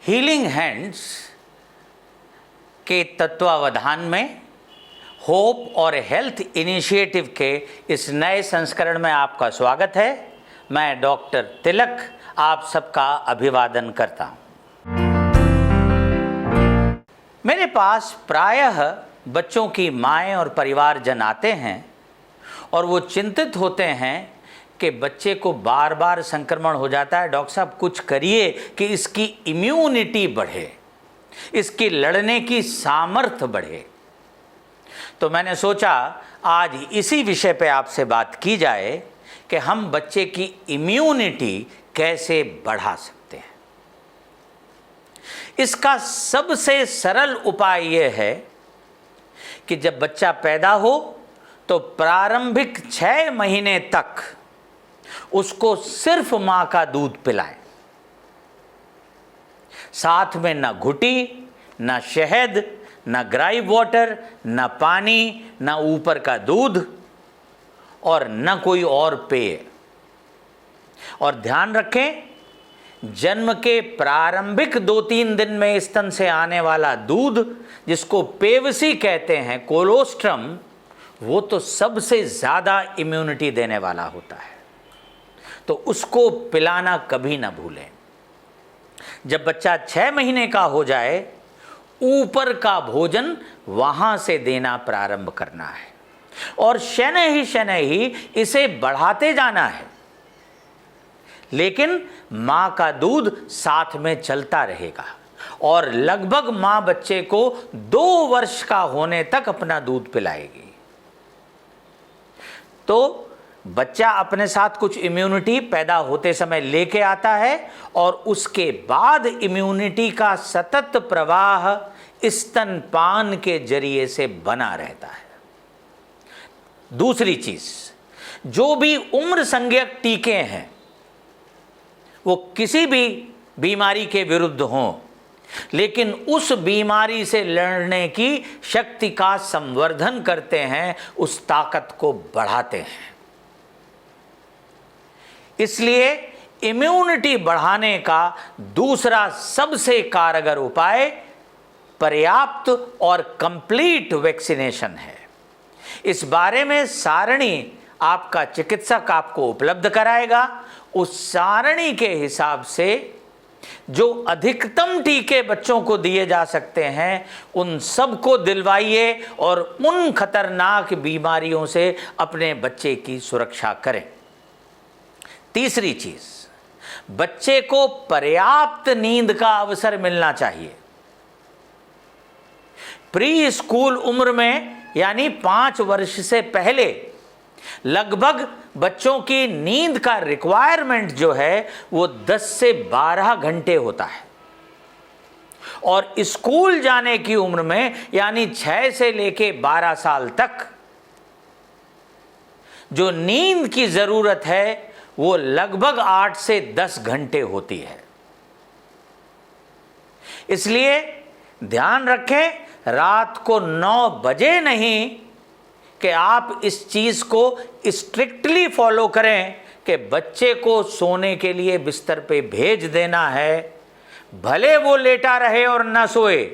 Healing hands के तत्वावधान में होप और हेल्थ इनिशिएटिव के इस नए संस्करण में आपका स्वागत है। मैं डॉक्टर तिलक आप सबका अभिवादन करता हूँ। मेरे पास प्रायः बच्चों की माएँ और परिवारजन आते हैं और वो चिंतित होते हैं कि बच्चे को बार बार संक्रमण हो जाता है। डॉक्टर साहब कुछ करिए कि इसकी इम्यूनिटी बढ़े, इसकी लड़ने की सामर्थ्य बढ़े। तो मैंने सोचा आज इसी विषय पे आपसे बात की जाए कि हम बच्चे की इम्यूनिटी कैसे बढ़ा सकते हैं। इसका सबसे सरल उपाय यह है कि जब बच्चा पैदा हो तो प्रारंभिक 6 महीने तक उसको सिर्फ मां का दूध पिलाएं, साथ में न घुटी, न शहद, न ग्राइप वाटर, न पानी, न ऊपर का दूध और न कोई और पेय। और ध्यान रखें, जन्म के प्रारंभिक 2-3 दिन में स्तन से आने वाला दूध, जिसको पेवसी कहते हैं, कोलोस्ट्रम, वो तो सबसे ज़्यादा इम्यूनिटी देने वाला होता है, तो उसको पिलाना कभी ना भूलें। जब बच्चा 6 महीने का हो जाए, ऊपर का भोजन वहाँ से देना प्रारंभ करना है और शनैः ही इसे बढ़ाते जाना है, लेकिन माँ का दूध साथ में चलता रहेगा और लगभग माँ बच्चे को 2 वर्ष का होने तक अपना दूध पिलाएगी। तो बच्चा अपने साथ कुछ इम्यूनिटी पैदा होते समय लेके आता है और उसके बाद इम्यूनिटी का सतत प्रवाह स्तनपान के जरिए से बना रहता है। दूसरी चीज, जो भी उम्र संज्ञक टीके हैं वो किसी भी बीमारी के विरुद्ध हों, लेकिन उस बीमारी से लड़ने की शक्ति का संवर्धन करते हैं, उस ताकत को बढ़ाते हैं। इसलिए इम्यूनिटी बढ़ाने का दूसरा सबसे कारगर उपाय पर्याप्त और कंप्लीट वैक्सीनेशन है। इस बारे में सारणी आपका चिकित्सक आपको उपलब्ध कराएगा। उस सारणी के हिसाब से जो अधिकतम टीके बच्चों को दिए जा सकते हैं उन सबको दिलवाइए और उन खतरनाक बीमारियों से अपने बच्चे की सुरक्षा करें। तीसरी चीज, बच्चे को पर्याप्त नींद का अवसर मिलना चाहिए। प्री स्कूल उम्र में यानी 5 वर्ष से पहले लगभग बच्चों की नींद का रिक्वायरमेंट जो है वो 10 से 12 घंटे होता है और स्कूल जाने की उम्र में यानी 6 से लेके 12 साल तक जो नींद की जरूरत है वो लगभग 8 से 10 घंटे होती है। इसलिए ध्यान रखें, रात को 9 बजे नहीं कि आप इस चीज को स्ट्रिक्टली फॉलो करें कि बच्चे को सोने के लिए बिस्तर पे भेज देना है। भले वो लेटा रहे और न सोए,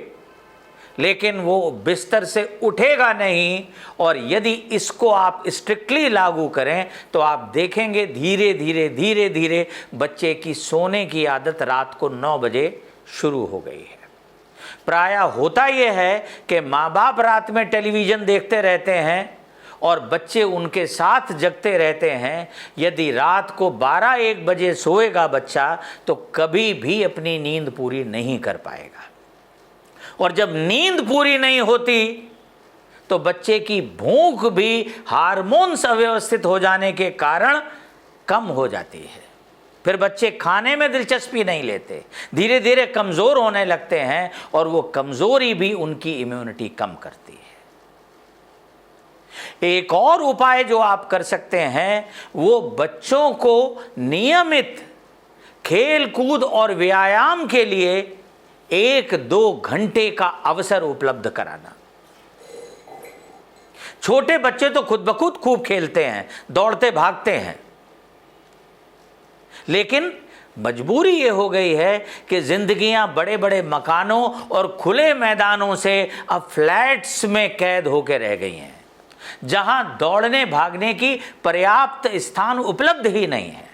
लेकिन वो बिस्तर से उठेगा नहीं। और यदि इसको आप स्ट्रिक्टली लागू करें तो आप देखेंगे धीरे धीरे बच्चे की सोने की आदत रात को 9 बजे शुरू हो गई है। प्रायः होता यह है कि माँ बाप रात में टेलीविज़न देखते रहते हैं और बच्चे उनके साथ जगते रहते हैं। यदि रात को 12-1 बजे सोएगा बच्चा तो कभी भी अपनी नींद पूरी नहीं कर पाएगा और जब नींद पूरी नहीं होती तो बच्चे की भूख भी हार्मोन्स अव्यवस्थित हो जाने के कारण कम हो जाती है। फिर बच्चे खाने में दिलचस्पी नहीं लेते, धीरे धीरे कमज़ोर होने लगते हैं और वो कमज़ोरी भी उनकी इम्यूनिटी कम करती है। एक और उपाय जो आप कर सकते हैं वो बच्चों को नियमित खेल कूद और व्यायाम के लिए 1-2 घंटे का अवसर उपलब्ध कराना। छोटे बच्चे तो खुद ब खुद खूब खेलते हैं, दौड़ते भागते हैं, लेकिन मजबूरी ये हो गई है कि जिंदगियां बड़े बड़े मकानों और खुले मैदानों से अब फ्लैट्स में कैद होकर रह गई हैं, जहां दौड़ने भागने की पर्याप्त स्थान उपलब्ध ही नहीं है।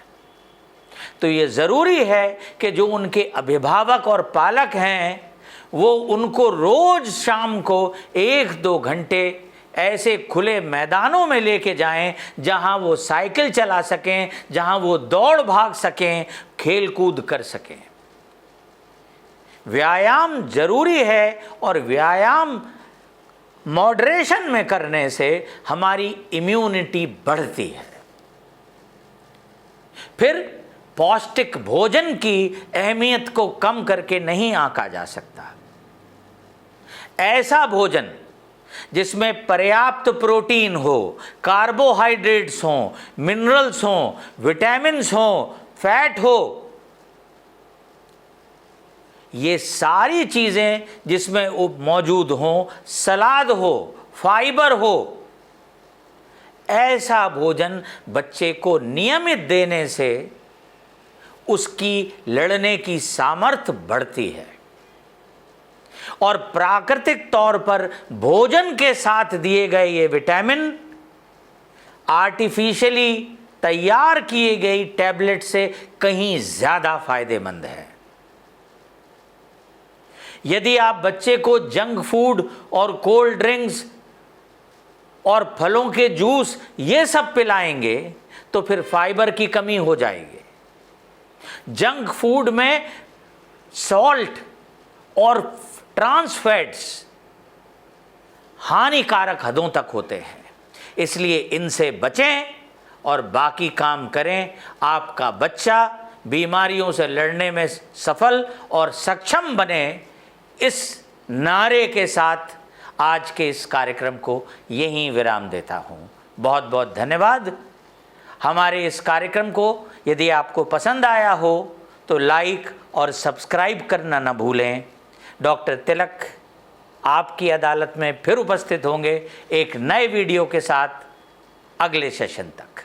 तो ये ज़रूरी है कि जो उनके अभिभावक और पालक हैं वो उनको रोज़ शाम को 1-2 घंटे ऐसे खुले मैदानों में लेके जाएं जहां वो साइकिल चला सकें, जहां वो दौड़ भाग सकें, खेल कूद कर सकें। व्यायाम जरूरी है और व्यायाम मॉडरेशन में करने से हमारी इम्यूनिटी बढ़ती है। फिर पौष्टिक भोजन की अहमियत को कम करके नहीं आंका जा सकता। ऐसा भोजन जिसमें पर्याप्त प्रोटीन हो, कार्बोहाइड्रेट्स हो, मिनरल्स हो, विटामिन्स हो, फैट हो, ये सारी चीज़ें जिसमें मौजूद हो, सलाद हो, फाइबर हो, ऐसा भोजन बच्चे को नियमित देने से उसकी लड़ने की सामर्थ्य बढ़ती है। और प्राकृतिक तौर पर भोजन के साथ दिए गए ये विटामिन आर्टिफिशियली तैयार किए गई टैबलेट से कहीं ज़्यादा फायदेमंद है। यदि आप बच्चे को जंक फूड और कोल्ड ड्रिंक्स और फलों के जूस ये सब पिलाएंगे तो फिर फाइबर की कमी हो जाएगी। जंक फूड में सॉल्ट और ट्रांस फैट्स हानिकारक हदों तक होते हैं, इसलिए इनसे बचें और बाकी काम करें। आपका बच्चा बीमारियों से लड़ने में सफल और सक्षम बने, इस नारे के साथ आज के इस कार्यक्रम को यहीं विराम देता हूँ। बहुत बहुत धन्यवाद। हमारे इस कार्यक्रम को यदि आपको पसंद आया हो तो लाइक और सब्सक्राइब करना न भूलें। डॉक्टर तिलक आपकी अदालत में फिर उपस्थित होंगे एक नए वीडियो के साथ अगले सेशन तक।